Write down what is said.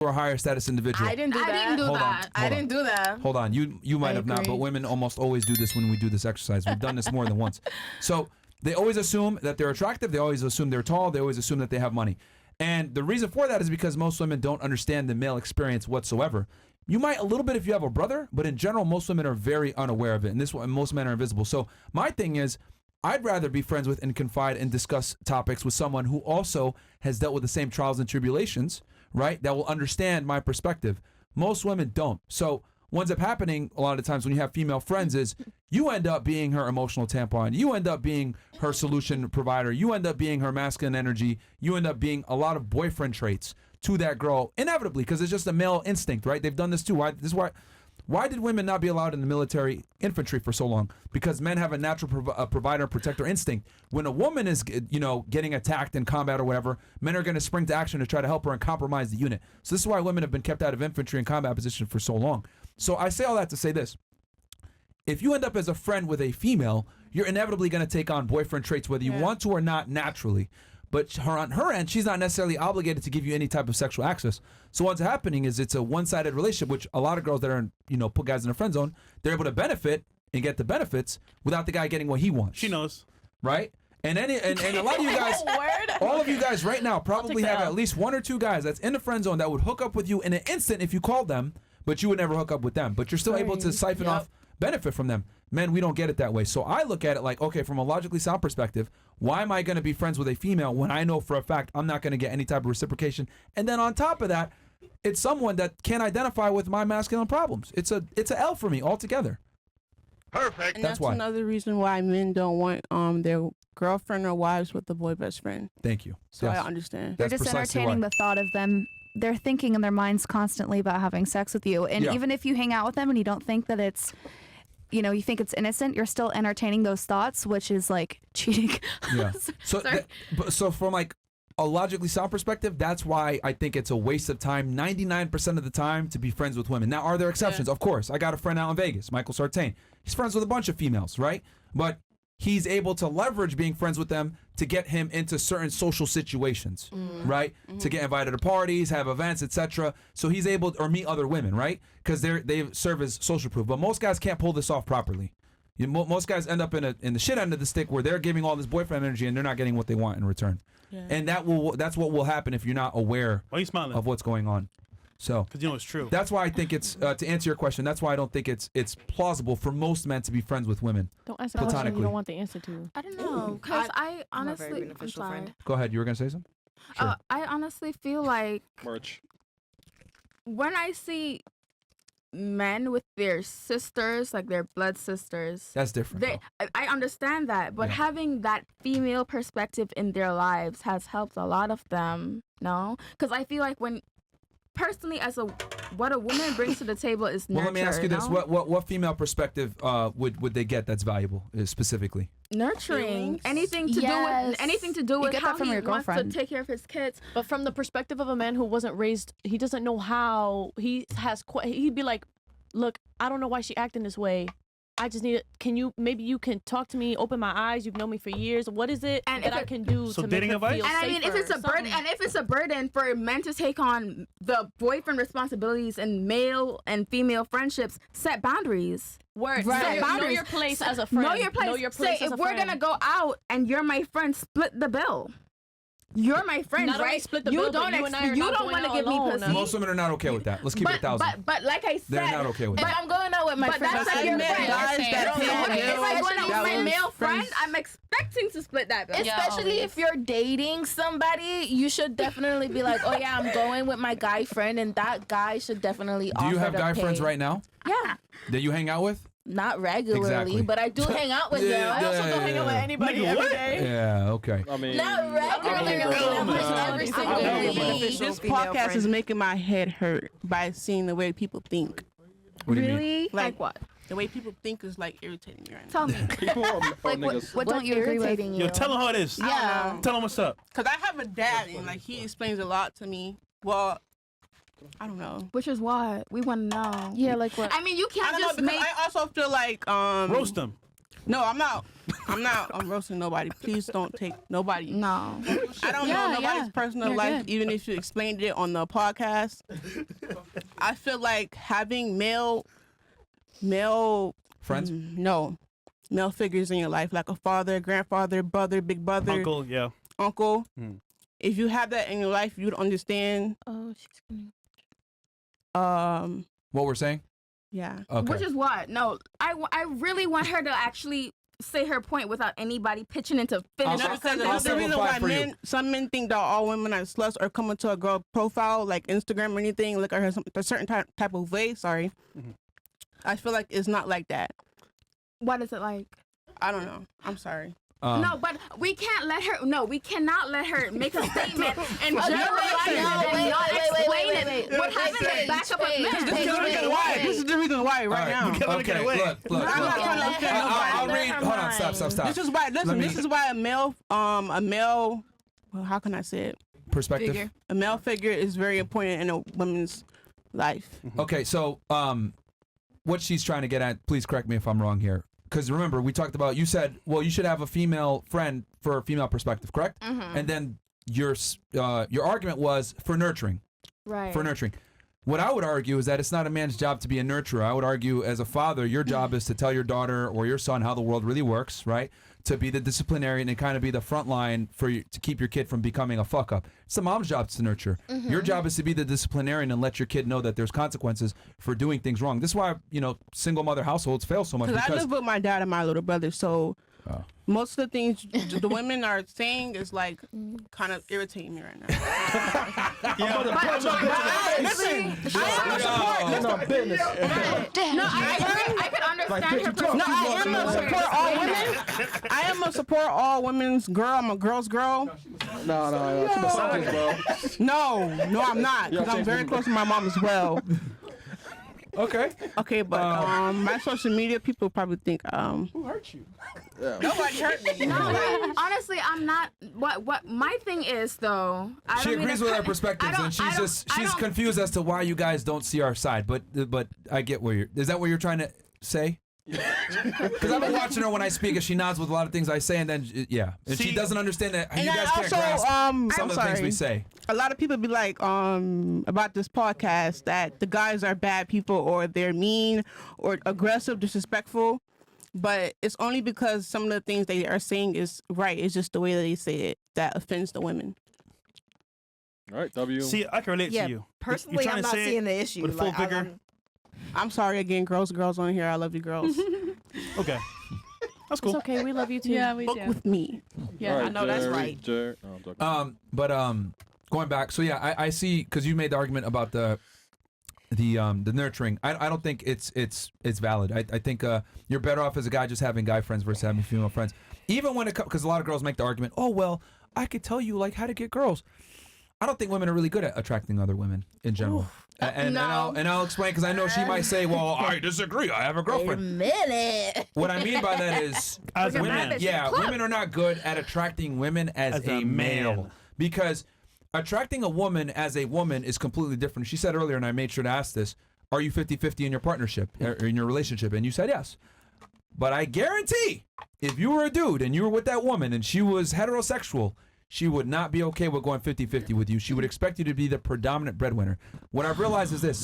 a higher status individual. I didn't do that. I didn't do that. Hold on. You might have not, but women almost always do this when we do this exercise. We've done this more than once. So they always assume that they're attractive. They always assume they're tall. They always assume that they have money. And the reason for that is because most women don't understand the male experience whatsoever. You might a little bit if you have a brother, but in general, most women are very unaware of it. And most men are invisible. So my thing is, I'd rather be friends with and confide and discuss topics with someone who also has dealt with the same trials and tribulations, right? That will understand my perspective. Most women don't. So what ends up happening a lot of times when you have female friends is you end up being her emotional tampon. You end up being her solution provider. You end up being her masculine energy. You end up being a lot of boyfriend traits to that girl, inevitably, because it's just a male instinct, right? They've done this too. Why did women not be allowed in the military infantry for so long? Because men have a natural provider, protector instinct. When a woman is, getting attacked in combat or whatever, men are going to spring to action to try to help her and compromise the unit. So this is why women have been kept out of infantry and combat position for so long. So I say all that to say this. If you end up as a friend with a female, you're inevitably going to take on boyfriend traits, whether you want to or not naturally. But on her end, she's not necessarily obligated to give you any type of sexual access. So what's happening is it's a one-sided relationship, which a lot of girls that are, put guys in a friend zone, they're able to benefit and get the benefits without the guy getting what he wants. She knows. Right? And a lot of you guys, all of you guys right now probably have at least one or two guys that's in the friend zone that would hook up with you in an instant if you called them, but you would never hook up with them. But you're still able to siphon off benefit from them. Men, we don't get it that way. So I look at it like, okay, from a logically sound perspective, why am I going to be friends with a female when I know for a fact I'm not going to get any type of reciprocation? And then on top of that, it's someone that can't identify with my masculine problems. It's a L for me altogether. Perfect. And that's why. another reason why men don't want their girlfriend or wives with the boy best friend. Thank you. So I understand. They're just entertaining the thought of them. They're thinking in their minds constantly about having sex with you. And even if you hang out with them and you don't think that it's, you think it's innocent, you're still entertaining those thoughts, which is like cheating. Yeah. So from like a logically sound perspective, that's why I think it's a waste of time 99% of the time to be friends with women. Now, are there exceptions? Of course. I got a friend out in Vegas, Michael Sartain. He's friends with a bunch of females, right? But he's able to leverage being friends with them to get him into certain social situations, right? To get invited to parties, have events, etc. So he's able to, or meet other women, right? Because they serve as social proof. But most guys can't pull this off properly. Most guys end up in the shit end of the stick where they're giving all this boyfriend energy and they're not getting what they want in return. Yeah. And that's what will happen if you're not aware of what's going on. So, because it's true. That's why I think it's to answer your question. That's why I don't think it's plausible for most men to be friends with women. Don't answer the question you don't want the answer to. I don't know, because I honestly, I'm sorry. Go ahead. You were gonna say something? Sure. I honestly feel like Merch. When I see men with their sisters, like their blood sisters, that's different. I understand that, but having that female perspective in their lives has helped a lot of them. No, because I feel like personally, what a woman brings to the table is nurture. Well, let me ask you this: what female perspective would they get that's valuable specifically? Nurturing, anything to do with how he wants to take care of his kids. But from the perspective of a man who wasn't raised, he doesn't know how. He'd be like, "Look, I don't know why she acting this way. I just need it. Maybe you can talk to me, open my eyes. You've known me for years. What is it that I can do to make her feel safer?" And I mean, if it's a burden for men to take on the boyfriend responsibilities in male and female friendships, set boundaries. Right. Know your place as a friend. Know your place. Know your place Say, as if a we're gonna go out and you're my friend, split the bill. You're my friend, not right? Split the bill, you don't want to give me pussy. Most women are not okay with that. Let's keep it 1,000. But like I said, they're not okay with that. I'm going out with my friend. That's like your friend. If I'm going out with my male friend, I'm expecting to split that bill. Especially if you're dating somebody, you should definitely be like, oh yeah, I'm going with my guy friend, and that guy should definitely offer to pay. Do you have guy friends right now? Yeah. That you hang out with? Not regularly, but I do hang out with them. I also don't hang out with anybody every day. Yeah, okay. I mean, not regularly. Every single week. This podcast is making my head hurt by seeing the way people think. What do you mean? Like what? The way people think is like irritating me right now. Tell me. People are niggas. What don't you agree with? Yo, tell them how it is. Yeah. Tell them what's up. Because I have a dad and like he explains a lot to me. Well, I don't know. Which is what we want to know. Yeah, like what? I mean, you can't I don't know, just because make. I also feel like roast them. No, I'm not. I'm roasting nobody. Please don't take nobody. No. I don't Yeah, know nobody's yeah. personal You're life, good. even if you explained it on the podcast. I feel like having male Friends? no, male figures in your life, like a father, grandfather, brother, big brother, Uncle, yeah. uncle. Hmm. If you have that in your life, you'd understand. Oh, she's What we're saying? Yeah. Okay. Which is what? No, I really want her to actually say her point without anybody pitching in to finish I'll- her Because sentence. I'll that's the reason simplify why for you. some men think that all women are sluts or come into a girl profile like Instagram or anything, look at her a certain type of way. Sorry. Mhm. I feel like it's not like that. What is it like? I don't know. I'm sorry. No, but we can't let her. No, we cannot let her make a statement and generalize it and not explain it. What happens is back up a This is the reason why. This is the reason why right now. Let her Okay, get away. look. I'm not trying to offend I'll nobody. read. Hold on, stop. This is why. Listen, Let me- this is why a male. Well, how can I say it? Perspective. Figure. A male figure is very important in a woman's life. Okay, so what she's trying to get at, please correct me if I'm wrong here. Because remember, we talked about, you said, well, you should have a female friend for a female perspective, correct? Mm-hmm. And then your argument was for nurturing. Right. For nurturing. What I would argue is that it's not a man's job to be a nurturer. I would argue as a father, your job is to tell your daughter or your son how the world really works, right? To be the disciplinarian and kind of be the front line for you, to keep your kid from becoming a fuck up. It's the mom's job to nurture. Your job is to be the disciplinarian and let your kid know that there's consequences for doing things wrong. This is why, single mother households fail so much Because I because live with my dad and my little brother, so Oh. most of the things the women are saying is like kind of irritating me right now. Listen, I am a support. business. No, I could understand her perspective. No, I am a support all women. I am a support all women's girl. I'm a girl's girl. No. She beside this, bro. No, I'm not. Because I'm very close to my mom as well. okay. Okay, but my social media people probably think Who hurt you? nobody hurt me. No, honestly, I'm not. What my thing is though. I She don't mean agrees to with cut- our perspectives, I and don't- she's confused as to why you guys don't see our side. But I get where is that what you're trying to say? Because I've been watching her when I speak, and she nods with a lot of things I say, and then and she See- doesn't understand that And you I guys can't also, grasp I'm some of the things sorry. we say. A lot of people be like, about this podcast that the guys are bad people or they're mean or aggressive, disrespectful. But it's only because some of the things they are saying is right. It's just the way that they say it that offends the women. All right, W. See, I can relate Yeah, to you. Personally, trying I'm to not say it seeing the issue. with full Like, I vigor. don't- I'm sorry again, girls on here. I love you, girls. Okay. That's cool. It's okay. We love you too. Yeah, we Book do. with me. Yeah, All right, I know that's Jerry, right. Jerry. No, I'm joking. Going back, so yeah, I see because you made the argument about the nurturing. I don't think it's valid. I think you're better off as a guy just having guy friends versus having female friends. Even when it comes, because a lot of girls make the argument, oh well, I could tell you like how to get girls. I don't think women are really good at attracting other women in general. And I'll explain because I know she might say, well, I disagree. I have a Wait a girlfriend. minute. What I mean by that is As a Look at man. that bitch. yeah, Club. women are not good at attracting women as a male. man. Because attracting a woman as a woman is completely different. She said earlier, and I made sure to ask this, are you 50-50 in your partnership or in your relationship? And you said yes. But I guarantee if you were a dude and you were with that woman and she was heterosexual, she would not be okay with going 50-50 with you. She would expect you to be the predominant breadwinner. What I've realized is this.